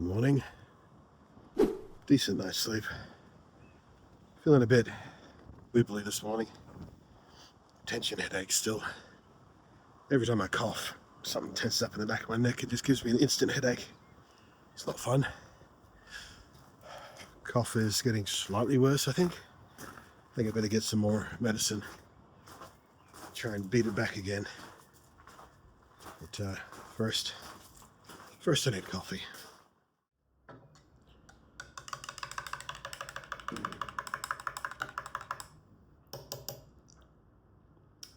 Morning. Decent night's sleep. Feeling a bit wibbly this morning. Tension headache still. Every time I cough, something tenses up in the back of my neck. It just gives me an instant headache. It's not fun. Cough is getting slightly worse, I think. I think I better get some more medicine. Try and beat it back again. But first I need coffee.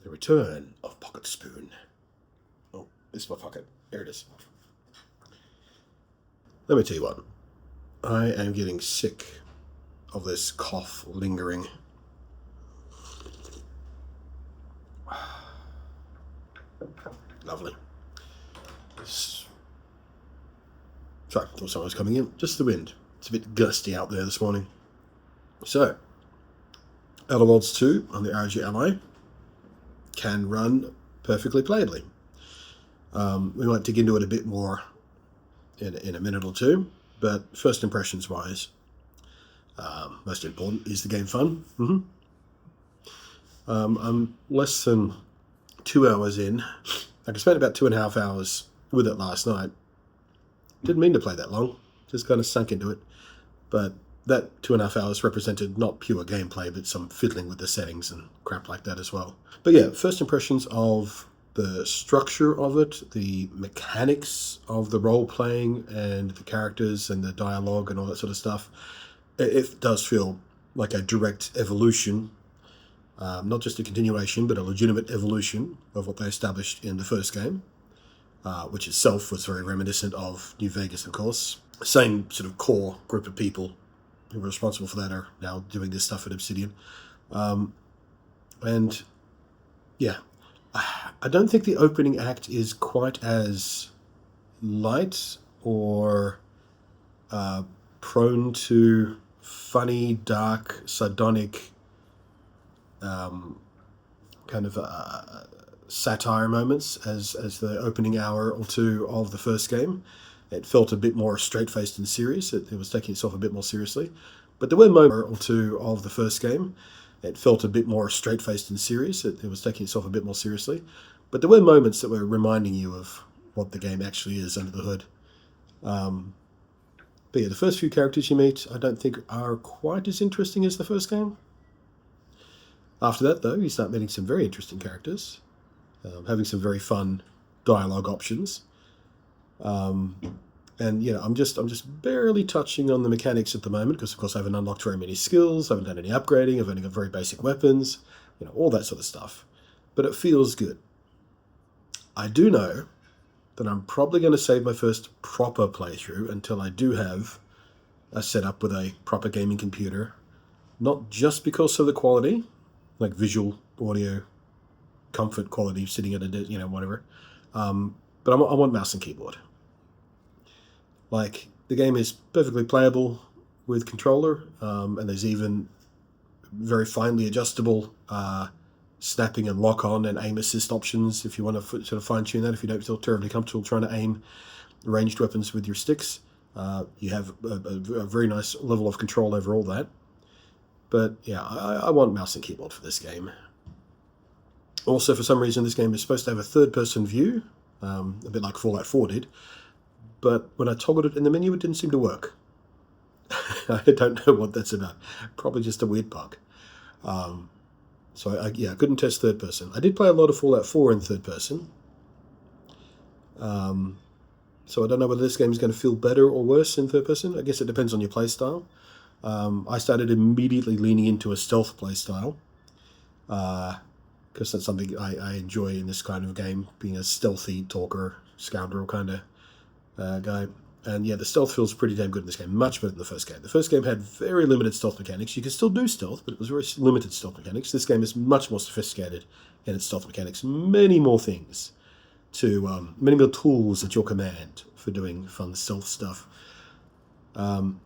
The return of Pocket Spoon. Oh, this is my pocket. Here it is. Let me tell you what. I am getting sick of this cough lingering. Lovely. Sorry, thought someone was coming in. Just the wind. It's a bit gusty out there this morning. So, Outer Worlds 2 on the ROG Ally can run perfectly playably. We might dig into it a bit more in a minute or two, but first impressions wise, most important, is the game fun? I'm less than 2 hours in. I spent about 2.5 hours with it last night. Didn't mean to play that long, just kind of sunk into it. But that 2.5 hours represented not pure gameplay, but some fiddling with the settings and crap like that as well. But yeah, first impressions of the structure of it, the mechanics of the role-playing and the characters and the dialogue and all that sort of stuff. It does feel like a direct evolution, not just a continuation, but a legitimate evolution of what they established in the first game, which itself was very reminiscent of New Vegas, of course. Same sort of core group of people who were responsible for that are now doing this stuff at Obsidian. And yeah, I don't think the opening act is quite as light or prone to funny, dark, sardonic kind of satire moments as the opening hour or two of the first game. It felt a bit more straight-faced and serious. It was taking itself a bit more seriously. But there were moments or two of the first game. It felt a bit more straight-faced and serious. It was taking itself a bit more seriously. But there were moments that were reminding you of what the game actually is under the hood. But yeah, the first few characters you meet, I don't think are quite as interesting as the first game. After that, though, you start meeting some very interesting characters, having some very fun dialogue options. And you know, I'm just barely touching on the mechanics at the moment because, of course, I haven't unlocked very many skills. I haven't done any upgrading. I've only got very basic weapons. You know, all that sort of stuff. But it feels good. I do know that I'm probably going to save my first proper playthrough until I do have a setup with a proper gaming computer. Not just because of the quality, like visual, audio, comfort quality, sitting at a whatever. But I want mouse and keyboard. Like, the game is perfectly playable with controller, and there's even very finely adjustable snapping and lock-on and aim assist options if you want to sort of fine-tune that, if you don't feel terribly comfortable trying to aim ranged weapons with your sticks. You have a very nice level of control over all that. But yeah, I want mouse and keyboard for this game. Also, for some reason, this game is supposed to have a third-person view, a bit like Fallout 4 did. But when I toggled it in the menu, it didn't seem to work. I don't know what that's about. Probably just a weird bug. So I couldn't test third person. I did play a lot of Fallout 4 in third person. So I don't know whether this game is going to feel better or worse in third person. I guess it depends on your play style. I started immediately leaning into a stealth play style. Because that's something I enjoy in this kind of game, being a stealthy talker, scoundrel kind of guy. And yeah, the stealth feels pretty damn good in this game, much better than the first game. The first game had very limited stealth mechanics. You could still do stealth, but it was very limited stealth mechanics. This game is much more sophisticated in its stealth mechanics. Many more things many more tools at your command for doing fun stealth stuff. And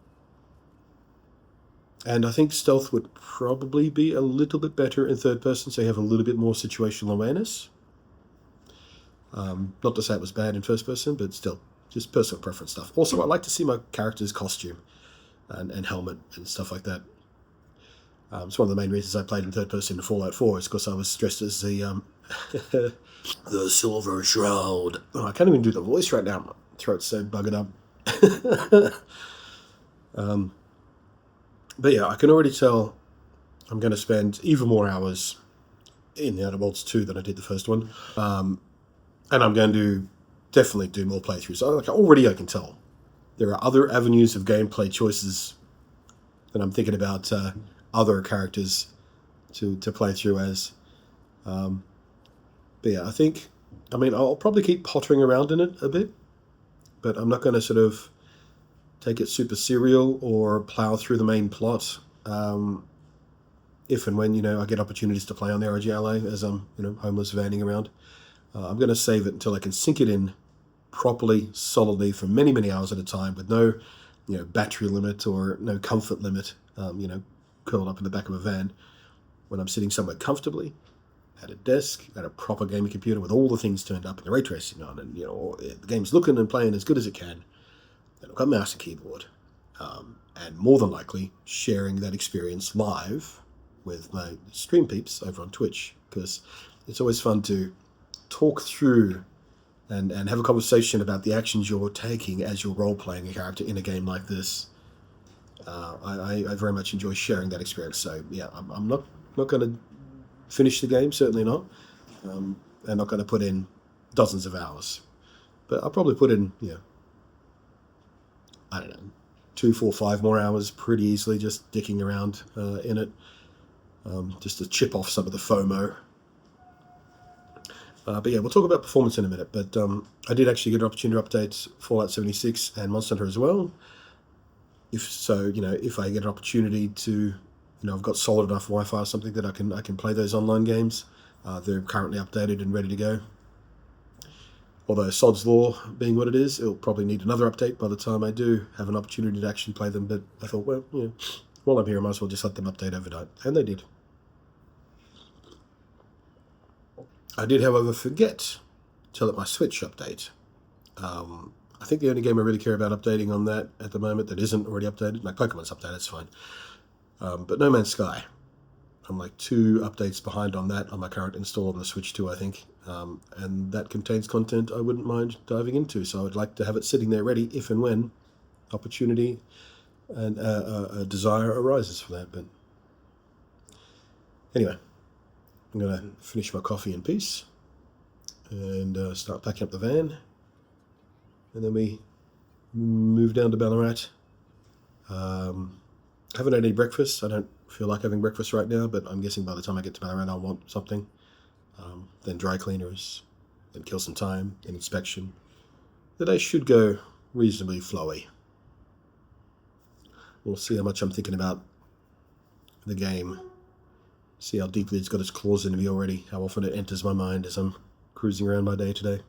I think stealth would probably be a little bit better in third person, so you have a little bit more situational awareness. Not to say it was bad in first person, but still. just personal preference stuff. Also, I like to see my character's costume and helmet and stuff like that. It's one of the main reasons I played in third person in Fallout 4 is because I was dressed as the the Silver Shroud. Oh, I can't even do the voice right now. My throat's so buggered up. But yeah, I can already tell I'm going to spend even more hours in the Outer Worlds 2 than I did the first one. And I'm going to definitely do more playthroughs. Already I can tell there are other avenues of gameplay choices that I'm thinking about other characters to play through as. But yeah, I'll probably keep pottering around in it a bit, but I'm not going to sort of take it super serial or plow through the main plot. If and when, I get opportunities to play on the ROG Ally as I'm, homeless vanning around. I'm going to save it until I can sink it in properly, solidly for many, many hours at a time with no, battery limit or no comfort limit, curled up in the back of a van when I'm sitting somewhere comfortably at a desk, at a proper gaming computer with all the things turned up and the ray tracing on and, the game's looking and playing as good as it can. And I've got mouse and keyboard. And more than likely sharing that experience live with my stream peeps over on Twitch, because it's always fun to talk through and have a conversation about the actions you're taking as you're role-playing a character in a game like this. I very much enjoy sharing that experience. So yeah, I'm not going to finish the game, certainly not. And not going to put in dozens of hours. But I'll probably put in, I don't know, 2, 4, 5 more hours pretty easily just dicking around in it. Just to chip off some of the FOMO. But yeah, we'll talk about performance in a minute. But I did actually get an opportunity to update Fallout 76 and Monster Hunter as well. If I get an opportunity to, I've got solid enough Wi-Fi or something that I can play those online games. They're currently updated and ready to go. Although Sod's Law being what it is, it'll probably need another update by the time I do have an opportunity to actually play them. But I thought, well, while I'm here, I might as well just let them update overnight. And they did. I did, however, forget to let my Switch update. I think the only game I really care about updating on that at the moment that isn't already updated, my Pokemon's updated, it's fine. But No Man's Sky. I'm like 2 updates behind on that on my current install on the Switch 2, I think. And that contains content I wouldn't mind diving into, so I'd like to have it sitting there ready if and when opportunity and a desire arises for that. But anyway, I'm going to finish my coffee in peace and start packing up the van. And then we move down to Ballarat. Haven't had any breakfast. I don't feel like having breakfast right now, but I'm guessing by the time I get to Ballarat I'll want something. Then dry cleaners, then kill some time, then inspection. The day should go reasonably flowy. We'll see how much I'm thinking about the game. See how deeply it's got its claws into me already, how often it enters my mind as I'm cruising around my day today.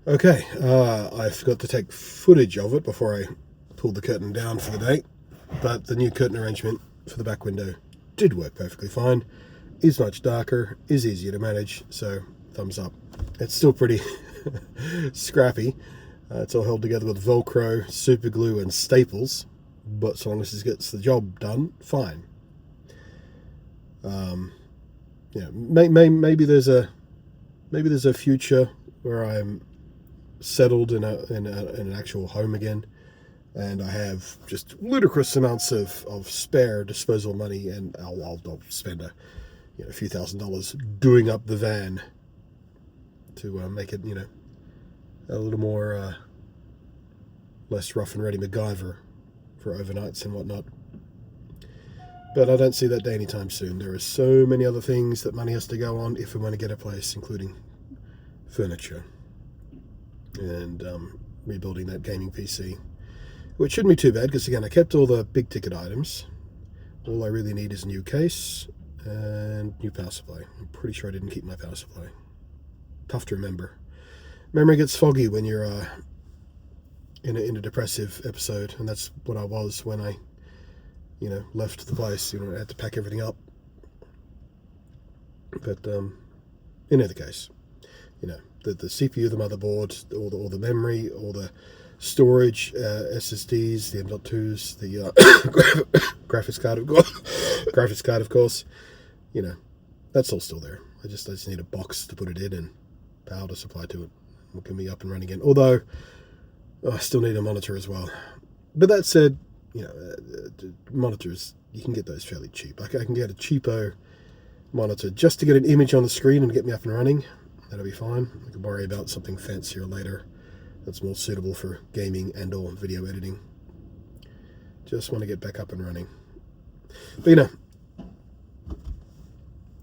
Okay, I forgot to take footage of it before I pulled the curtain down for the day, but the new curtain arrangement for the back window did work perfectly fine, is much darker, is easier to manage, so thumbs up. It's still pretty scrappy. It's all held together with Velcro, super glue and staples, but so long as it gets the job done, fine. Maybe there's a future where I'm settled in an actual home again, and I have just ludicrous amounts of spare disposable money, and I'll spend a few $1,000s doing up the van to make it a little more less rough and ready MacGyver for overnights and whatnot. But I don't see that day anytime soon. There are so many other things that money has to go on if we want to get a place, including furniture and rebuilding that gaming PC, which shouldn't be too bad because, again, I kept all the big ticket items. All I really need is a new case and new power supply. I'm pretty sure I didn't keep my power supply. Tough to remember. Memory gets foggy when you're in a depressive episode, and that's what I was when I left the place. I had to pack everything up. But In either case, you know, the CPU, the motherboard, all the memory, all the storage, SSDs, the M.2s, the graphics card, of course, you know, that's all still there. I just need a box to put it in and power to supply to it. It can be up and running again. Although, I still need a monitor as well. But that said, you know, monitors, you can get those fairly cheap. I can get a cheapo monitor just to get an image on the screen and get me up and running. That'll be fine. I can worry about something fancier later that's more suitable for gaming and or video editing. Just want to get back up and running. But you know,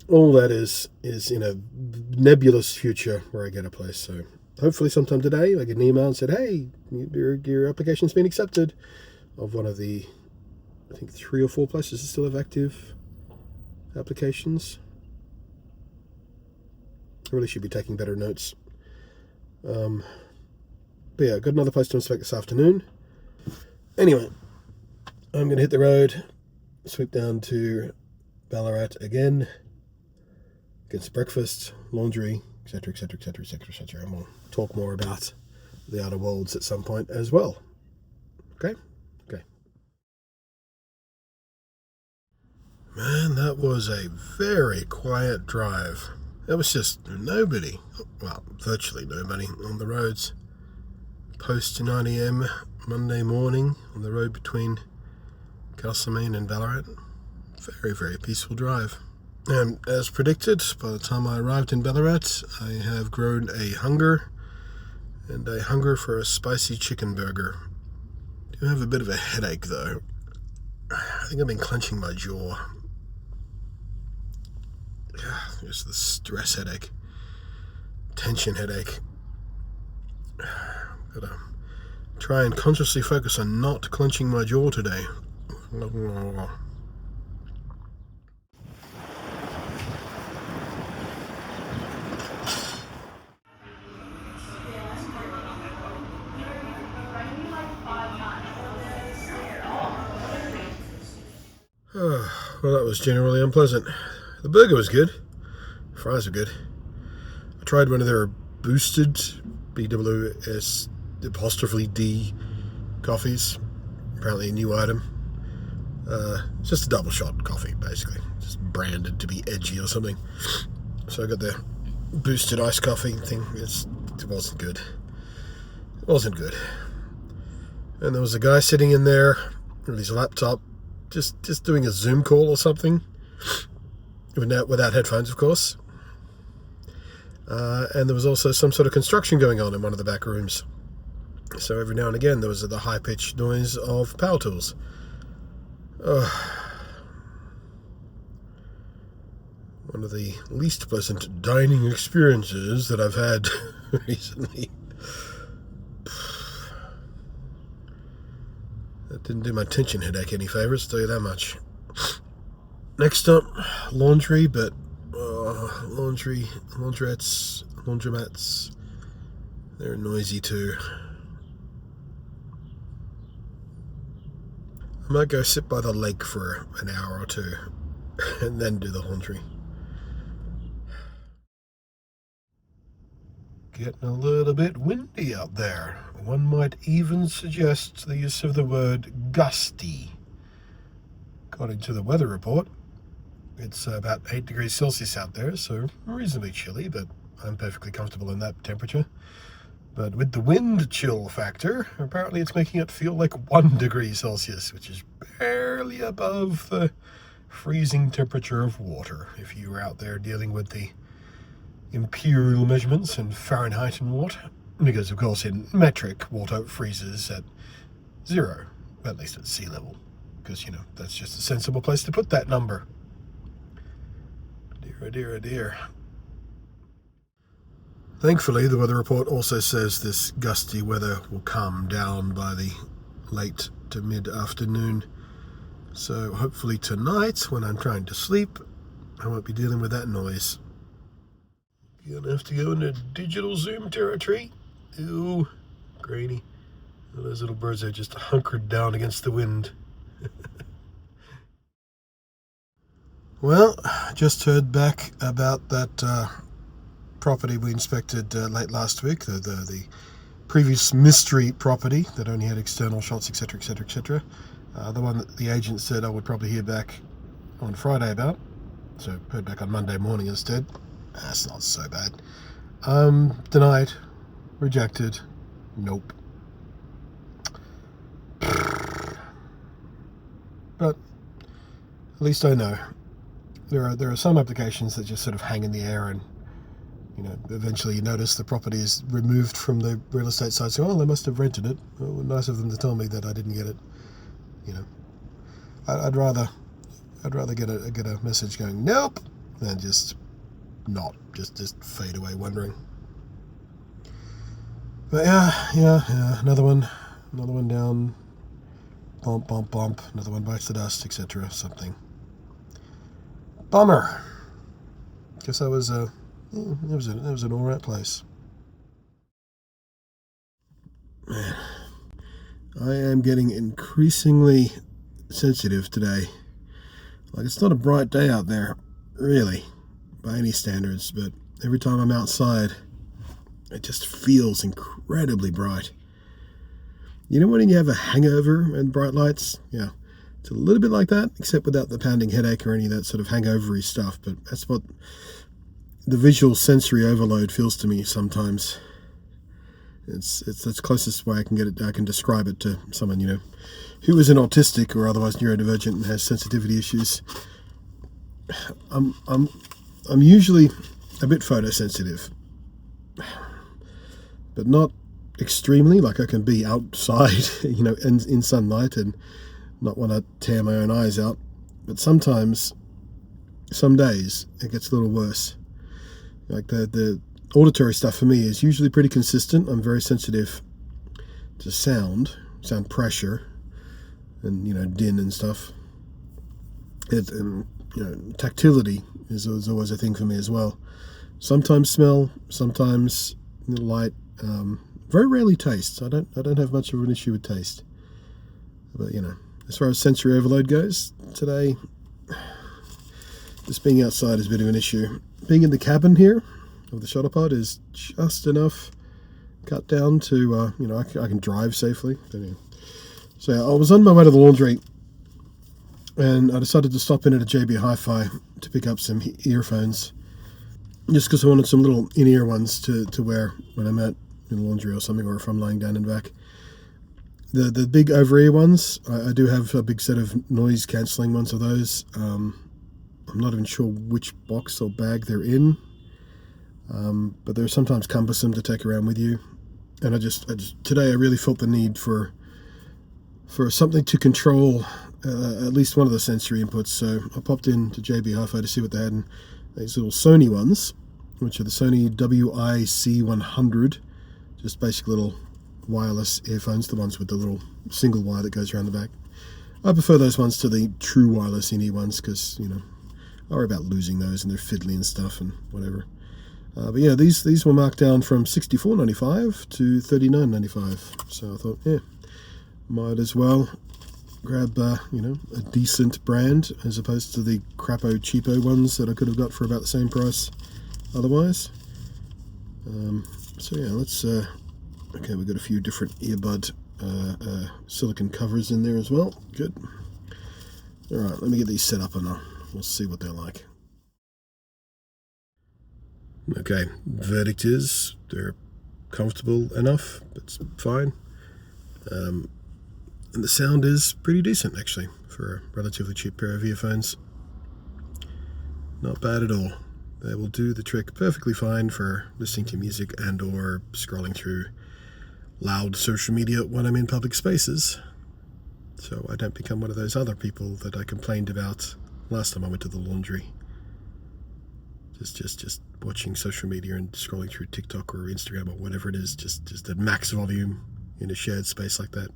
all that is in a nebulous future where I get a place. So hopefully sometime today I get an email and said, hey, your application's been accepted, of one of the, I think 3 or 4 places that still have active applications. I really should be taking better notes. But yeah, got another place to inspect this afternoon. Anyway, I'm going to hit the road, sweep down to Ballarat again, get some breakfast, laundry, etc, etc, etc, etc, etc. And we'll talk more about the outer worlds at some point as well. Okay? Okay. Man, that was a very quiet drive. There was just nobody, well, virtually nobody on the roads. Post 9 AM Monday morning on the road between Castlemaine and Ballarat. Very, very peaceful drive. And as predicted, by the time I arrived in Ballarat, I have grown a hunger, and a hunger for a spicy chicken burger. I do have a bit of a headache though. I think I've been clenching my jaw. Just the stress headache, tension headache. Gotta try and consciously focus on not clenching my jaw today. Well, that was generally unpleasant. The burger was good. Fries were good. I tried one of their boosted BWS apostrophe D coffees. Apparently a new item. It's just a double shot coffee, basically. Just branded to be edgy or something. So I got the boosted iced coffee thing. It wasn't good. It wasn't good. And there was a guy sitting in there with his laptop, just doing a Zoom call or something. Without headphones, of course. And there was also some sort of construction going on in one of the back rooms. So every now and again there was the high-pitched noise of power tools. One of the least pleasant dining experiences that I've had recently. That didn't do my tension headache any favours, tell you that much. Next up, laundry, but laundromats, they're noisy too. I might go sit by the lake for an hour or two and then do the laundry. Getting a little bit windy out there. One might even suggest the use of the word gusty. According to the weather report, it's about 8 degrees Celsius out there, so reasonably chilly, but I'm perfectly comfortable in that temperature. But with the wind chill factor, apparently it's making it feel like 1 degree Celsius, which is barely above the freezing temperature of water, if you were out there dealing with the imperial measurements in Fahrenheit and watt. Because, of course, in metric, water freezes at 0, at least at sea level. Because, you know, that's just a sensible place to put that number. Dear, oh dear, oh dear. Thankfully, the weather report also says this gusty weather will calm down by the late to mid-afternoon. So hopefully tonight, when I'm trying to sleep, I won't be dealing with that noise. Gonna have to go into digital Zoom territory. Ew, grainy. Those little birds are just hunkered down against the wind. Well, just heard back about that property we inspected late last week, the previous mystery property that only had external shots, etc., etc., etc. The one that the agent said I would probably hear back on Friday about, so heard back on Monday morning instead. That's not so bad. Denied, rejected, nope. But at least I know there are some applications that just sort of hang in the air, and eventually you notice the property is removed from the real estate site. So, they must have rented it. Well, nice of them to tell me that I didn't get it. I'd rather get a message going nope than just not just fade away wondering. But yeah, another one down. Bump, bump, bump. Another one bites the dust, etc. Something. Bummer. Guess that was it was an alright place. Man, I am getting increasingly sensitive today. Like, it's not a bright day out there, really, by any standards, but every time I'm outside, it just feels incredibly bright. You know when you have a hangover and bright lights? Yeah, it's a little bit like that, except without the pounding headache or any of that sort of hangover-y stuff, but that's what the visual sensory overload feels to me sometimes. It's the closest way I can get it. I can describe it to someone, who is an autistic or otherwise neurodivergent and has sensitivity issues. I'm usually a bit photosensitive, but not extremely. Like, I can be outside, in sunlight and not want to tear my own eyes out. But sometimes, some days, it gets a little worse. Like, the auditory stuff for me is usually pretty consistent. I'm very sensitive to sound pressure, and din and stuff. Tactility is always a thing for me as well. Sometimes smell, sometimes light. Very rarely taste. I don't have much of an issue with taste. But as far as sensory overload goes, today, just being outside is a bit of an issue. Being in the cabin here of the Shuttlepod is just enough cut down to, I can drive safely. So I was on my way to the laundry, and I decided to stop in at a JB Hi-Fi to pick up some earphones, just because I wanted some little in-ear ones to wear when I'm in the laundry or something, or if I'm lying down in the back. The big over-ear ones, I do have a big set of noise-cancelling ones of those. I'm not even sure which box or bag they're in, but they're sometimes cumbersome to take around with you. And I just today I really felt the need for something to control at least one of the sensory inputs. So I popped in to JB Hi-Fi to see what they had, and these little Sony ones, which are the Sony WIC100, just basic little wireless earphones, the ones with the little single wire that goes around the back. I prefer those ones to the true wireless in-ear ones because, I worry about losing those, and they're fiddly and stuff and whatever. But yeah, these were marked down from $64.95 to $39.95. So I thought, might as well grab, a decent brand as opposed to the crapo cheapo ones that I could have got for about the same price otherwise. So yeah, let's, okay, we've got a few different earbud silicone covers in there as well. Good. Alright, let me get these set up and we'll see what they're like. Okay, verdict is they're comfortable enough. That's fine. And the sound is pretty decent, actually, for a relatively cheap pair of earphones. Not bad at all. They will do the trick perfectly fine for listening to music and or scrolling through loud social media when I'm in public spaces. So I don't become one of those other people that I complained about last time I went to the laundry. Just watching social media and scrolling through TikTok or Instagram or whatever it is, just at max volume in a shared space like that.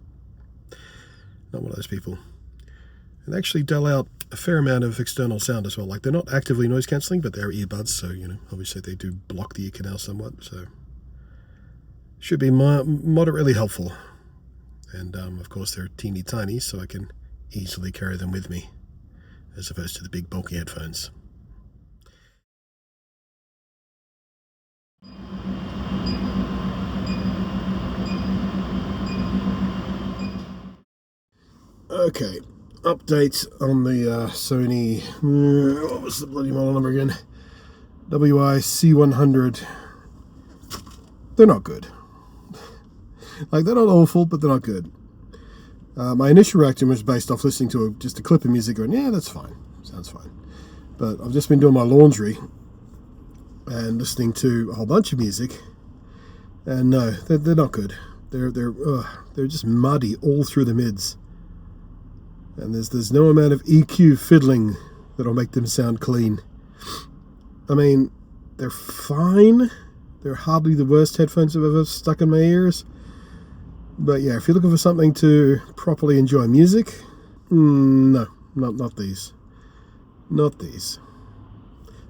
Not one of those people. And they actually dull out a fair amount of external sound as well. Like, they're not actively noise cancelling, but they're earbuds, so, obviously they do block the ear canal somewhat, so should be moderately helpful. And, of course, they're teeny tiny, so I can easily carry them with me, as opposed to the big bulky headphones. Okay, update on the Sony, what was the bloody model number again? WI-C100. They're not good. Like, they're not awful, but they're not good. My initial reaction was based off listening to just a clip of music going, yeah, that's fine, sounds fine. But I've just been doing my laundry and listening to a whole bunch of music, and no, they're not good. They're just muddy all through the mids. And there's no amount of EQ fiddling that'll make them sound clean. I mean, they're fine. They're hardly the worst headphones I've ever stuck in my ears. But yeah, if you're looking for something to properly enjoy music, no, not these. Not these.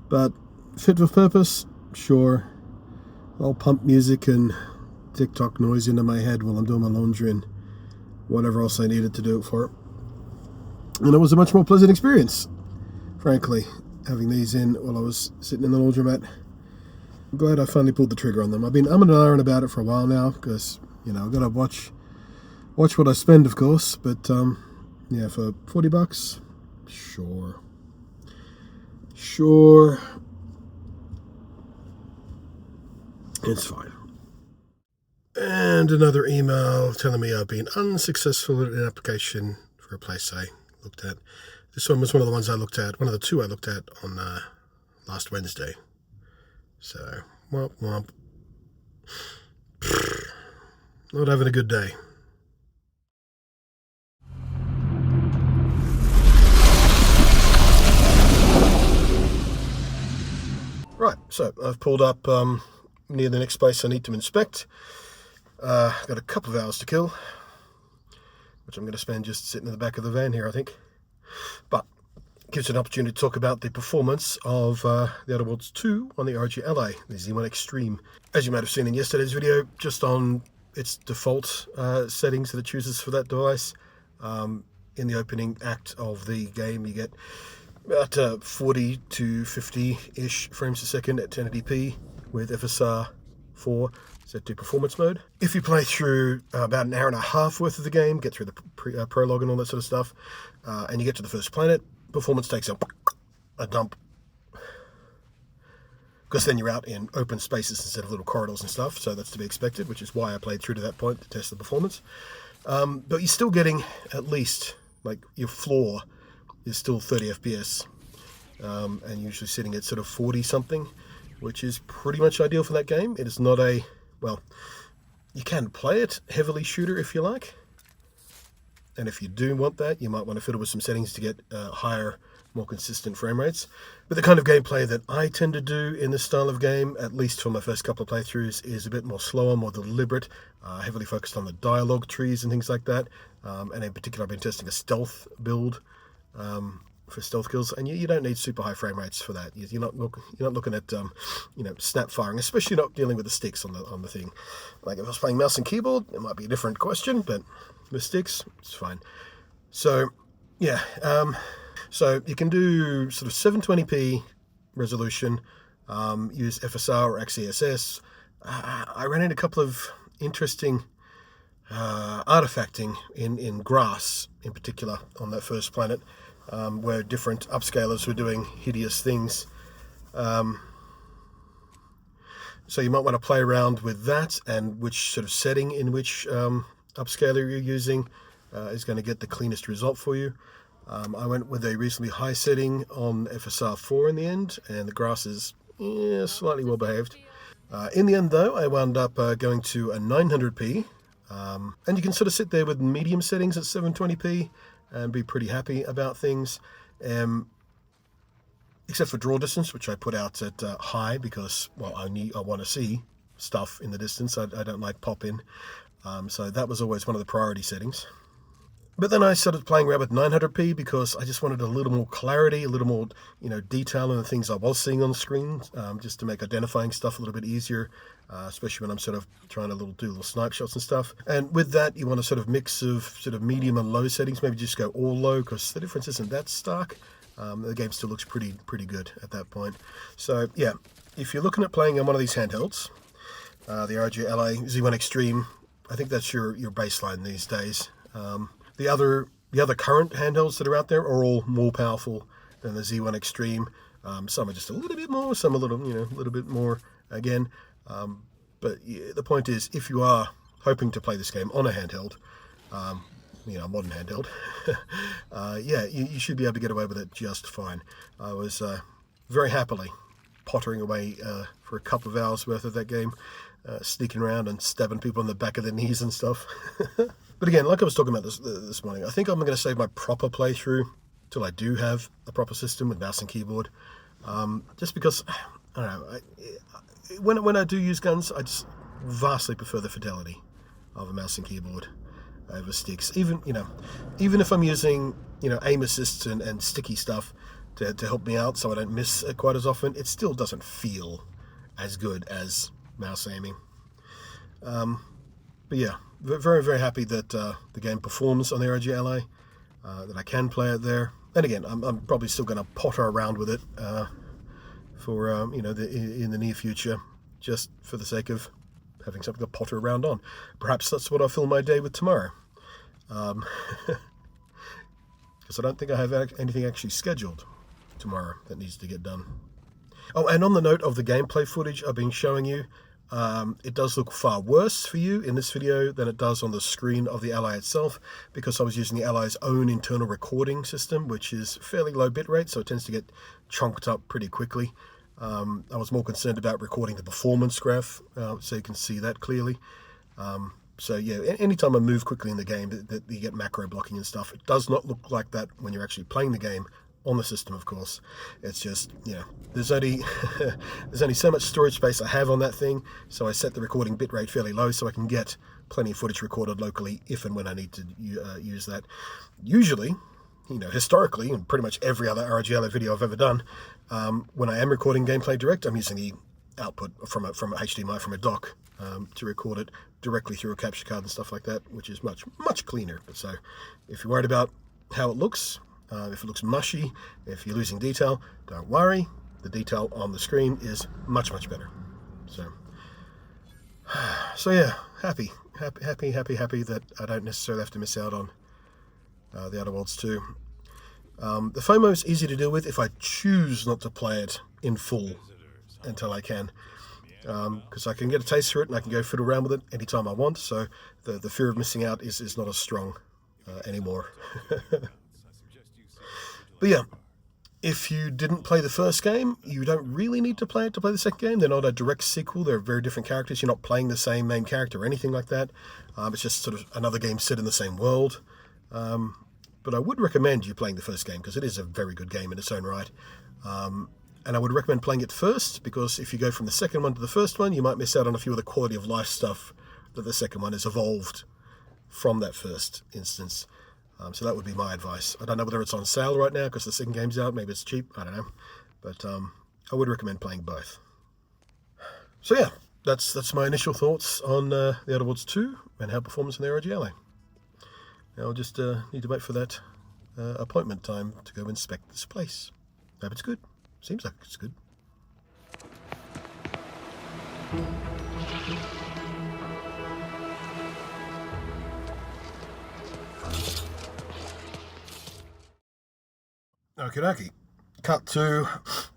But fit for purpose, sure. I'll pump music and TikTok noise into my head while I'm doing my laundry and whatever else I needed to do it for. And it was a much more pleasant experience, frankly, having these in while I was sitting in the laundromat. I'm glad I finally pulled the trigger on them. I've been umming and ahhing about it for a while now because, you know, I've got to watch what I spend, of course. But, yeah, for $40, sure. Sure. It's fine. And another email telling me I've been unsuccessful in an application for a place I looked at. This one was one of the ones I looked at, one of the two I looked at on last Wednesday. So, womp womp. Not having a good day. Right, so I've pulled up near the next place I need to inspect. Got a couple of hours to kill, which I'm going to spend just sitting in the back of the van here, I think. But it gives an opportunity to talk about the performance of the Outer Worlds 2 on the ROG Ally Z1 Extreme. As you might have seen in yesterday's video, just on its default settings that it chooses for that device, in the opening act of the game you get about 40 to 50-ish frames a second at 1080p with FSR 4 set to performance mode. If you play through about an hour and a half worth of the game, get through the prologue and all that sort of stuff, and you get to the first planet, performance takes a dump. Because then you're out in open spaces instead of little corridors and stuff, so that's to be expected, which is why I played through to that point to test the performance. But you're still getting at least, like, your floor is still 30 FPS, and usually sitting at sort of 40 something, which is pretty much ideal for that game. It is not a, well, you can play it heavily shooter if you like, and if you do want that, you might want to fiddle with some settings to get higher, more consistent frame rates. But the kind of gameplay that I tend to do in this style of game, at least for my first couple of playthroughs, is a bit more slower, more deliberate, heavily focused on the dialogue trees and things like that. And in particular, I've been testing a stealth build for stealth kills, and you don't need super high frame rates for that. You're not looking at you know, snap firing, especially not dealing with the sticks on the thing. Like if I was playing mouse and keyboard, it might be a different question, but with sticks, it's fine. So yeah, so you can do sort of 720p resolution, use FSR or XeSS. I ran into a couple of interesting artifacting in grass, in particular, on that first planet, where different upscalers were doing hideous things. So you might want to play around with that and which sort of setting in which upscaler you're using is going to get the cleanest result for you. I went with a reasonably high setting on FSR 4 in the end, and the grass is slightly well behaved. In the end, though, I wound up going to a 900p, and you can sort of sit there with medium settings at 720p and be pretty happy about things, except for draw distance, which I put out at high because, well, I want to see stuff in the distance. I don't like pop-in, so that was always one of the priority settings. But then I started playing around with 900p because I just wanted a little more clarity, a little more, you know, detail in the things I was seeing on the screen, just to make identifying stuff a little bit easier, especially when I'm sort of trying to do little snipe shots and stuff. And with that, you want a sort of mix of sort of medium and low settings. Maybe just go all low because the difference isn't that stark. The game still looks pretty good at that point. So yeah, if you're looking at playing on one of these handhelds, the ROG Ally Z1 Extreme, I think that's your baseline these days. The other The other current handhelds that are out there are all more powerful than the Z1 Extreme. Some are just a little bit more, some a little, a little bit more again. But yeah, the point is, if you are hoping to play this game on a handheld, a modern handheld, yeah, you should be able to get away with it just fine. I was very happily pottering away for a couple of hours worth of that game, sneaking around and stabbing people in the back of their knees and stuff. But again, like I was talking about this morning, I think I'm going to save my proper playthrough till I do have a proper system with mouse and keyboard. Just because, I don't know, when I do use guns, I just vastly prefer the fidelity of a mouse and keyboard over sticks. Even if I'm using, aim assists and sticky stuff to help me out so I don't miss quite as often, it still doesn't feel as good as mouse aiming. But yeah, very, very happy that the game performs on the ROG Ally, that I can play it there. And again, I'm probably still going to potter around with it for in the near future, just for the sake of having something to potter around on. Perhaps that's what I'll fill my day with tomorrow. Because I don't think I have anything actually scheduled tomorrow that needs to get done. Oh, and on the note of the gameplay footage I've been showing you, it does look far worse for you in this video than it does on the screen of the Ally itself, because I was using the Ally's own internal recording system, which is fairly low bitrate, so it tends to get chunked up pretty quickly. I was more concerned about recording the performance graph, so you can see that clearly. So yeah, anytime I move quickly in the game, that you get macro blocking and stuff. It does not look like that when you're actually playing the game on the system, of course. It's just, there's only there's only so much storage space I have on that thing, so I set the recording bitrate fairly low so I can get plenty of footage recorded locally if and when I need to use that. Usually, historically, and pretty much every other ROG Ally video I've ever done, when I am recording gameplay direct, I'm using the output from a HDMI from a dock to record it directly through a capture card and stuff like that, which is much, much cleaner. So if you're worried about how it looks, if it looks mushy, if you're losing detail, don't worry. The detail on the screen is much, much better. So yeah, happy that I don't necessarily have to miss out on The Outer Worlds 2. The FOMO is easy to deal with if I choose not to play it in full until I can, because I can get a taste for it and I can go fiddle around with it anytime I want, so the fear of missing out is not as strong anymore. But yeah, if you didn't play the first game, you don't really need to play it to play the second game. They're not a direct sequel. They're very different characters. You're not playing the same main character or anything like that. It's just sort of another game set in the same world. But I would recommend you playing the first game, because it is a very good game in its own right. And I would recommend playing it first, because if you go from the second one to the first one, you might miss out on a few of the quality of life stuff that the second one has evolved from that first instance. So that would be my advice. I don't know whether it's on sale right now because the second game's out. Maybe it's cheap. I don't know. But I would recommend playing both. So yeah, that's my initial thoughts on The Outer Worlds 2 and how it performs in the ROG Ally. Now I'll just need to wait for that appointment time to go inspect this place. Hope it's good. Seems like it's good. Okie dokie. Cut to,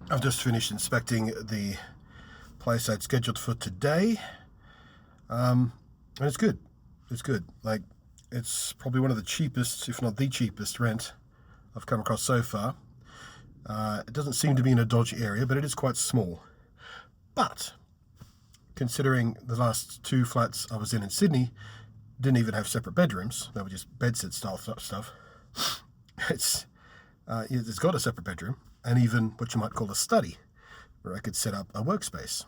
I've just finished inspecting the place I'd scheduled for today. And it's good. It's good. Like, it's probably one of the cheapest, if not the cheapest, rent I've come across so far. It doesn't seem to be in a dodgy area, but it is quite small. But, considering the last two flats I was in Sydney didn't even have separate bedrooms, they were just bedsit style stuff, it's got a separate bedroom, and even what you might call a study, where I could set up a workspace.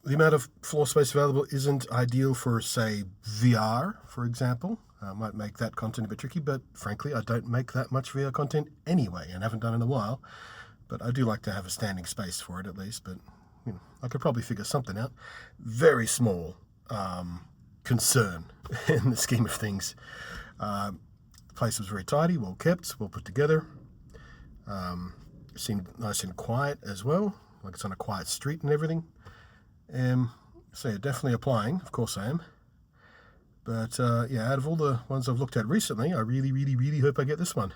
The amount of floor space available isn't ideal for, say, VR, for example. Might make that content a bit tricky, but frankly, I don't make that much VR content anyway, and haven't done in a while. But I do like to have a standing space for it at least, but I could probably figure something out. Very small concern in the scheme of things. The place was very tidy, well kept, well put together. Seemed nice and quiet as well, like it's on a quiet street and everything. So yeah, definitely applying, of course I am. But yeah, out of all the ones I've looked at recently, I really, really, really hope I get this one.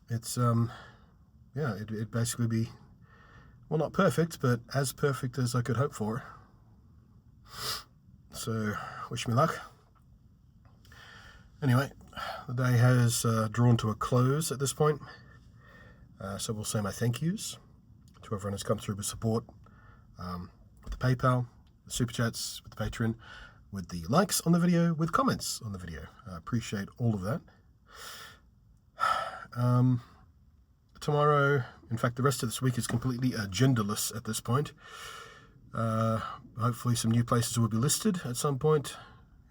It's, yeah, it'd basically be, well, not perfect, but as perfect as I could hope for. So, wish me luck. Anyway, the day has drawn to a close at this point. So we'll say my thank yous to everyone who's come through with support, with the PayPal, the Super Chats, with the Patreon, with the likes on the video, with comments on the video. I appreciate all of that. Tomorrow, in fact, the rest of this week is completely agendaless at this point. Hopefully some new places will be listed at some point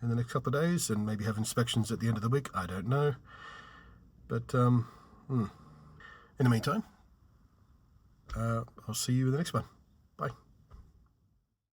in the next couple of days, and maybe have inspections at the end of the week. I don't know. But, in the meantime, I'll see you in the next one.